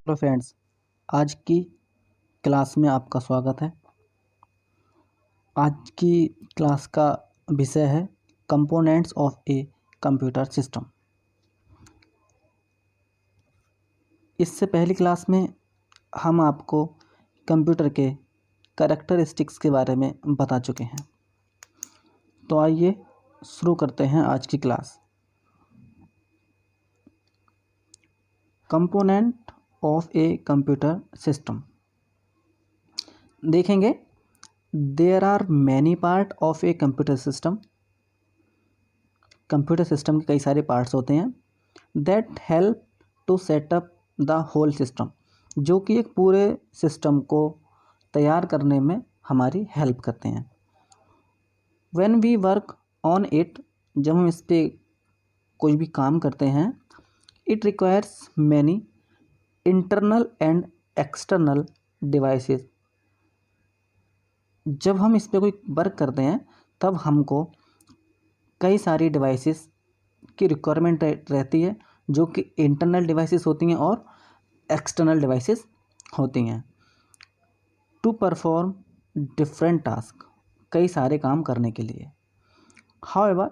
Hello friends, आज की class में आपका स्वागत है। आज की क्लास का विषय है components of a computer system. इससे पहली क्लास में हम आपको कंप्यूटर के कैरेक्टरिस्टिक्स के बारे में बता चुके हैं। तो आइए शुरू करते हैं आज की class. Component of a computer system देखेंगे। There are many part of a computer system. Computer system के कई सारे पार्ट्स होते हैं। That help to setup the whole system, जो कि एक पूरे सिस्टम को तैयार करने में हमारी हेल्प करते हैं। When we work on it, जब हम इस पर कोई भी काम करते हैं, it requires many internal and external devices. जब हम इस पर कोई वर्क करते हैं तब हमको कई सारी डिवाइसेस की रिक्वायरमेंट रहती है, जो कि इंटरनल डिवाइसेस होती हैं और एक्सटर्नल डिवाइसेस होती हैं, टू परफॉर्म डिफरेंट टास्क, कई सारे काम करने के लिए। However,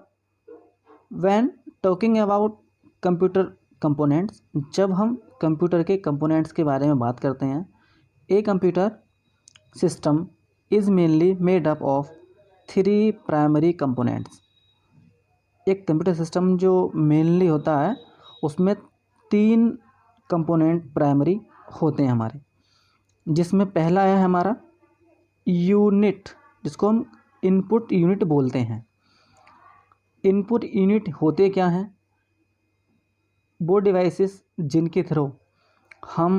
when talking about computer components, जब हम कंप्यूटर के कंपोनेंट्स के बारे में बात करते हैं, ए computer system is mainly made up of 3 primary components. एक कंप्यूटर सिस्टम जो मेनली होता है उसमें 3 कंपोनेंट प्राइमरी होते हैं हमारे, जिसमें पहला है हमारा यूनिट, जिसको हम इनपुट यूनिट बोलते हैं। इनपुट यूनिट होते क्या हैं? वो डिवाइसेस जिनके थ्रू हम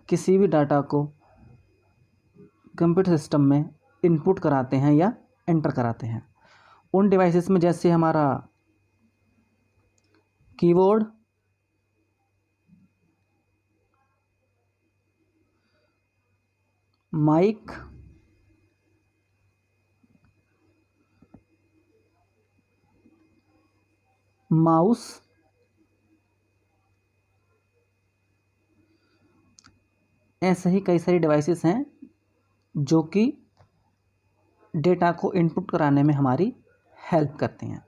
किसी भी डाटा को कंप्यूटर सिस्टम में इनपुट कराते हैं या एंटर कराते हैं। उन डिवाइसेस में जैसे हमारा कीबोर्ड, माइक, माउस, ऐसे ही कई सारी डिवाइसेस हैं जो कि डेटा को इनपुट कराने में हमारी हेल्प करते हैं।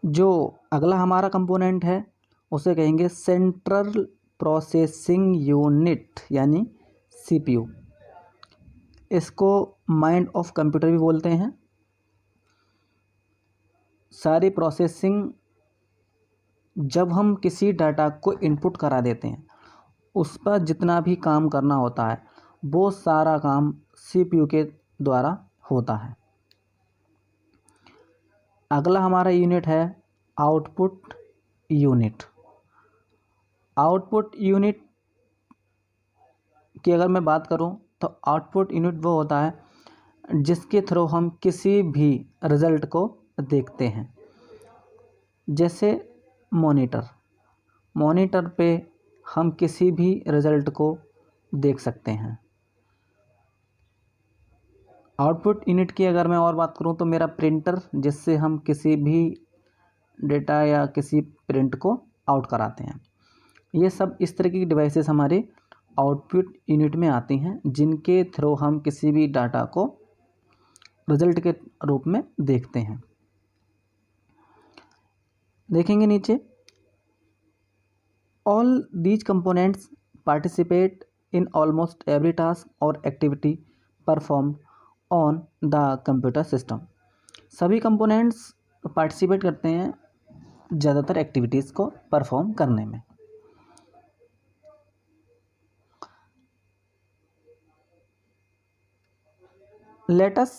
जो अगला हमारा कंपोनेंट है उसे कहेंगे सेंट्रल प्रोसेसिंग यूनिट, यानी सीपीयू। इसको माइंड ऑफ कंप्यूटर भी बोलते हैं। सारी प्रोसेसिंग, जब हम किसी डाटा को इनपुट करा देते हैं, उस पर जितना भी काम करना होता है वो सारा काम सीपीयू के द्वारा होता है। अगला हमारा यूनिट है आउटपुट यूनिट। आउटपुट यूनिट की अगर मैं बात करूं तो आउटपुट यूनिट वो होता है जिसके थ्रू हम किसी भी रिज़ल्ट को देखते हैं। जैसे मॉनिटर पे हम किसी भी रिज़ल्ट को देख सकते हैं। आउटपुट यूनिट की अगर मैं और बात करूं तो मेरा प्रिंटर, जिससे हम किसी भी डेटा या किसी प्रिंट को आउट कराते हैं। ये सब इस तरह की डिवाइसेस हमारे आउटपुट यूनिट में आती हैं, जिनके थ्रू हम किसी भी डाटा को रिजल्ट के रूप में देखते हैं। देखेंगे नीचे, all these components participate in almost every task और activity perform on the computer system. सभी कंपोनेंट्स पार्टिसिपेट करते हैं ज़्यादातर एक्टिविटीज़ को परफॉर्म करने में। Let us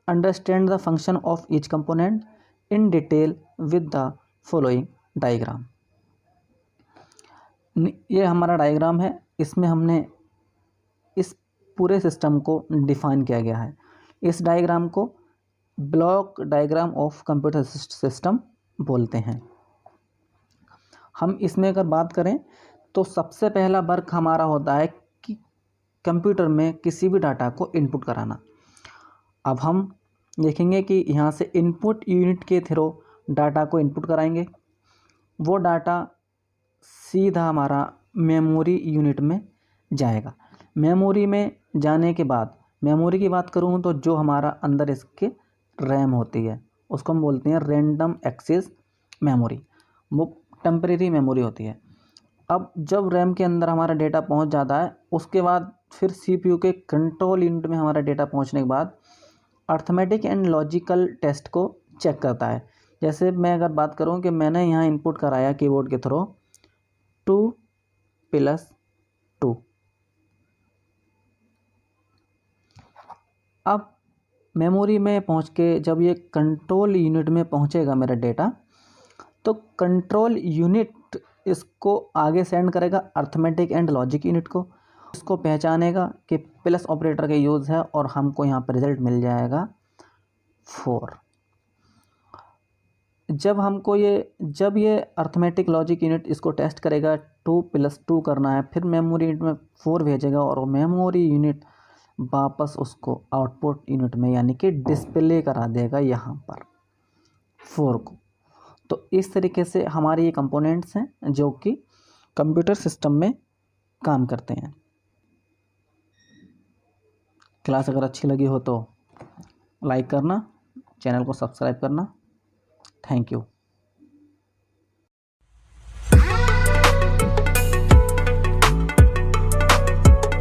understand the function of each component in detail with the following diagram. ये हमारा डायग्राम है। इसमें हमने इस पूरे सिस्टम को डिफाइन किया गया है। इस डायग्राम को block diagram of computer system बोलते हैं। हम इसमें अगर बात करें तो सबसे पहला वर्क हमारा होता है कि कंप्यूटर में किसी भी डाटा को इनपुट कराना। अब हम देखेंगे कि यहाँ से इनपुट यूनिट के थ्रू डाटा को इनपुट कराएंगे। वो डाटा सीधा हमारा मेमोरी यूनिट में जाएगा। मेमोरी में जाने के बाद, मेमोरी की बात करूँ तो जो हमारा अंदर इसके रैम होती है उसको हम बोलते हैं रैंडम एक्सेस मेमोरी, वो टेम्परेरी मेमोरी होती है। अब जब रैम के अंदर हमारा डेटा पहुंच जाता है, उसके बाद फिर सीपीयू के कंट्रोल यूनिट में हमारा डेटा पहुंचने के बाद अर्थमेटिक एंड लॉजिकल टेस्ट को चेक करता है। जैसे मैं अगर बात करूं कि मैंने यहाँ इनपुट कराया कीबोर्ड के थ्रू 2+2, अब मेमोरी में पहुंच के जब ये कंट्रोल यूनिट में पहुंचेगा मेरा डेटा, तो कंट्रोल यूनिट इसको आगे सेंड करेगा अर्थमेटिक एंड लॉजिक यूनिट को, इसको पहचानेगा कि प्लस ऑपरेटर का यूज़ है और हमको यहाँ पर रिजल्ट मिल जाएगा 4। जब ये अर्थमेटिक लॉजिक यूनिट इसको टेस्ट करेगा, 2+2 करना है, फिर मेमोरी यूनिट में 4 भेजेगा और मेमोरी यूनिट वापस उसको आउटपुट यूनिट में यानी कि डिस्प्ले करा देगा यहाँ पर 4 को। तो इस तरीके से हमारे ये कंपोनेंट्स हैं जो कि कंप्यूटर सिस्टम में काम करते हैं। क्लास अगर अच्छी लगी हो तो लाइक करना, चैनल को सब्सक्राइब करना। Thank you.